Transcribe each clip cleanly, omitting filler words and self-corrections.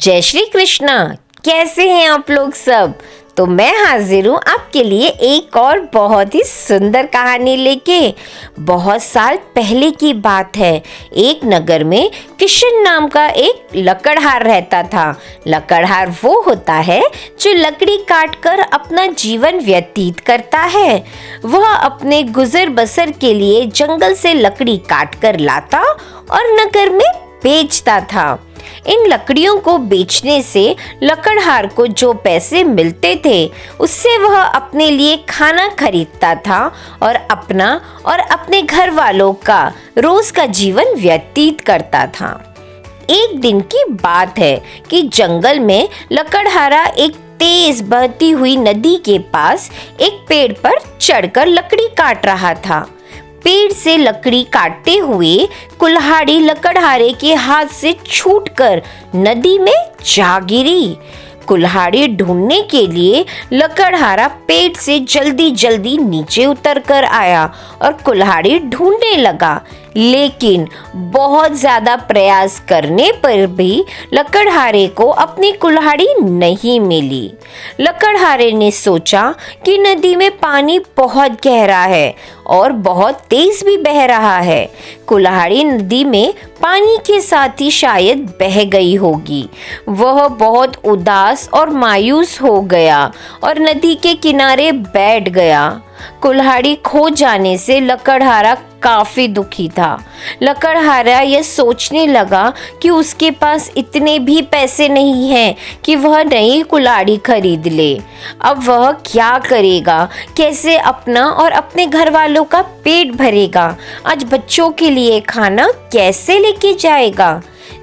जय श्री कृष्णा। कैसे हैं आप लोग सब। तो मैं हाजिर हूँ आपके लिए एक और बहुत ही सुंदर कहानी लेके। बहुत साल पहले की बात है। एक नगर में किशन नाम का एक लकड़हार रहता था। लकड़हार वो होता है जो लकड़ी काटकर अपना जीवन व्यतीत करता है। वह अपने गुजर बसर के लिए जंगल से लकड़ी काटकर लाता और नगर में बेचता था। इन लकड़ियों को बेचने से लकड़हार को जो पैसे मिलते थे उससे वह अपने लिए खाना खरीदता था और अपना और अपने घर वालों का रोज का जीवन व्यतीत करता था। एक दिन की बात है कि जंगल में लकड़हारा एक तेज बहती हुई नदी के पास एक पेड़ पर चढ़कर लकड़ी काट रहा था। पेड़ से लकड़ी काटते हुए कुल्हाड़ी लकड़हारे के हाथ से छूटकर नदी में जा गिरी। कुल्हाड़ी ढूंढने के लिए लकड़हारा पेड़ से जल्दी जल्दी नीचे उतर कर आया और कुल्हाड़ी ढूंढने लगा, लेकिन बहुत ज्यादा प्रयास करने पर भी लकड़हारे को अपनी कुल्हाड़ी नहीं मिली। लकड़हारे ने सोचा कि नदी में पानी बहुत गहरा है और बहुत तेज भी बह रहा है। कुल्हाड़ी नदी में पानी के साथ ही शायद बह गई होगी। वह बहुत उदास और मायूस हो गया और नदी के किनारे बैठ गया। कुल्हाड़ी खो जाने से लकड़हारा काफी दुखी था। लकड़हारा यह सोचने लगा कि उसके पास इतने भी पैसे नहीं हैं कि वह नई कुल्हाड़ी खरीद ले। अब वह क्या करेगा, कैसे अपना और अपने घर वालों का पेट भरेगा, आज बच्चों के लिए खाना कैसे लेके जाएगा।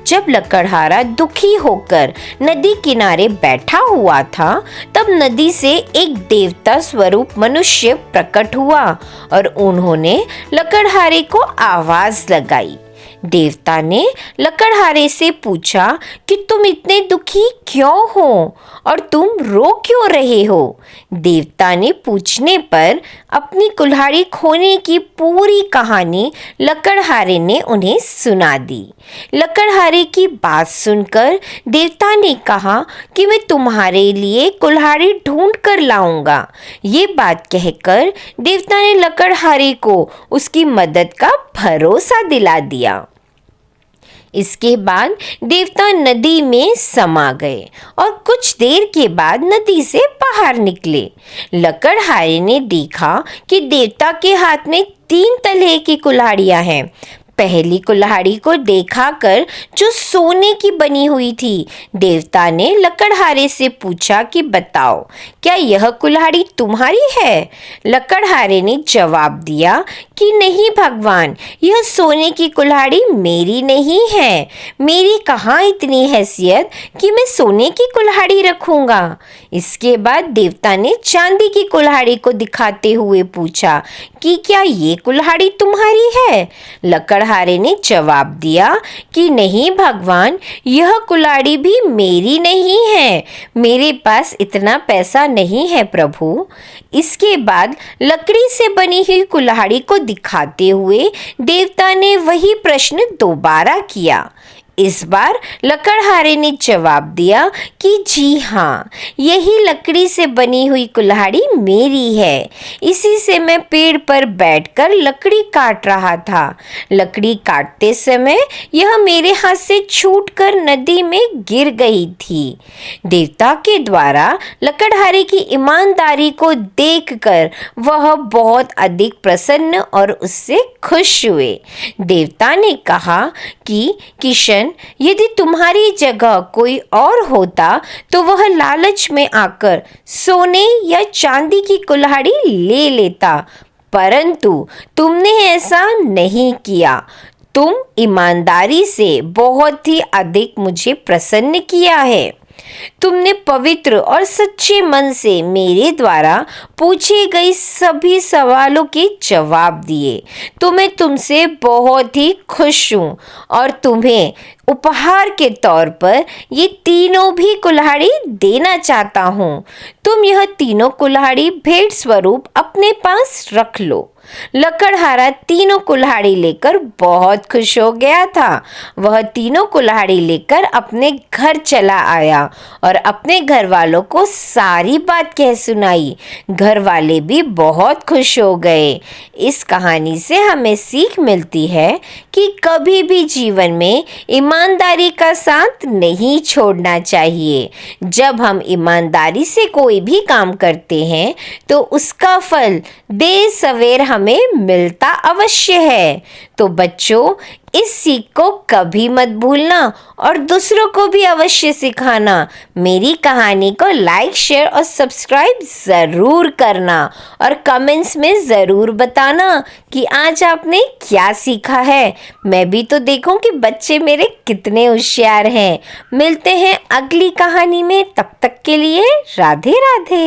जब लकड़हारा दुखी होकर नदी किनारे बैठा हुआ था तब नदी से एक देवता स्वरूप मनुष्य प्रकट हुआ और उन्होंने लकड़हारे को आवाज लगाई। देवता ने लकड़हारे से पूछा कि तुम इतने दुखी क्यों हो और तुम रो क्यों रहे हो। देवता ने पूछने पर अपनी कुल्हाड़ी खोने की पूरी कहानी लकड़हारे ने उन्हें सुना दी। लकड़हारे की बात सुनकर देवता ने कहा कि मैं तुम्हारे लिए कुल्हाड़ी ढूंढ कर लाऊंगा। ये बात कहकर देवता ने लकड़हारे को उसकी मदद का भरोसा दिला दिया। इसके बाद देवता नदी में समा गए और कुछ देर के बाद नदी से बाहर निकले। लकड़हारे ने देखा कि देवता के हाथ में 3 तरह की कुल्हाड़ियां हैं। पहली कुल्हाड़ी को देखाकर जो सोने की बनी हुई थी, देवता ने लकड़हारे से पूछा कि बताओ क्या यह कुल्हाड़ी तुम्हारी है। लकड़हारे ने जवाब दिया कि नहीं भगवान, यह सोने की कुल्हाड़ी मेरी नहीं है। मेरी कहाँ इतनी हैसियत कि मैं सोने की कुल्हाड़ी रखूंगा। इसके बाद देवता ने चांदी की कुल्हाड़ी को दिखाते हुए पूछा कि क्या ये कुल्हाड़ी तुम्हारी है। लकड़हारे ने जवाब दिया कि नहीं भगवान, यह कुल्हाड़ी भी मेरी नहीं है। मेरे पास इतना पैसा नहीं है प्रभु। इसके बाद लकड़ी से बनी हुई कुल्हाड़ी को दिखाते हुए देवता ने वही प्रश्न दोबारा किया। इस बार लकड़हारे ने जवाब दिया कि जी हाँ, यही लकड़ी से बनी हुई कुल्हाड़ी मेरी है। इसी से मैं पेड़ पर बैठकर लकड़ी काट रहा था। लकड़ी काटते समय यह मेरे हाथ से छूटकर नदी में गिर गई थी। देवता के द्वारा लकड़हारे की ईमानदारी को देखकर वह बहुत अधिक प्रसन्न और उससे खुश हुए। देवता ने कहा कि किशन, यदि तुम्हारी जगह कोई और होता तो वह लालच में आकर सोने या चांदी की कुल्हाड़ी ले लेता, परंतु तुमने ऐसा नहीं किया। तुम ईमानदारी से बहुत ही अधिक मुझे प्रसन्न किया है। तुमने पवित्र और सच्चे मन से मेरे द्वारा पूछे गए सभी सवालों के जवाब दिए। तो मैं तुमसे बहुत ही खुश हूँ और तुम्हें उपहार के तौर पर ये तीनों भी कुल्हाड़ी देना चाहता हूँ। तुम यह तीनों कुल्हाड़ी भेंट स्वरूप अपने पास रख लो। लकड़हारा तीनों कुल्हाड़ी लेकर बहुत खुश हो गया था। वह तीनों कुल्हाड़ी लेकर अपने घर चला आया और अपने घर वालों को सारी बात कह सुनाई। घर वाले भी बहुत खुश हो गए। इस कहानी से हमें सीख मिलती है कि कभी भी जीवन में ईमानदारी का साथ नहीं छोड़ना चाहिए। जब हम ईमानदारी से कोई भी काम करते हैं तो उसका फल देर सवेर हमें मिलता अवश्य है। तो बच्चों, इस सीख को कभी मत भूलना और दूसरों को भी अवश्य सिखाना। मेरी कहानी को लाइक, शेयर और सब्सक्राइब ज़रूर करना और कमेंट्स में ज़रूर बताना कि आज आपने क्या सीखा है। मैं भी तो देखूं कि बच्चे मेरे कितने होशियार हैं। मिलते हैं अगली कहानी में, तब तक के लिए राधे राधे।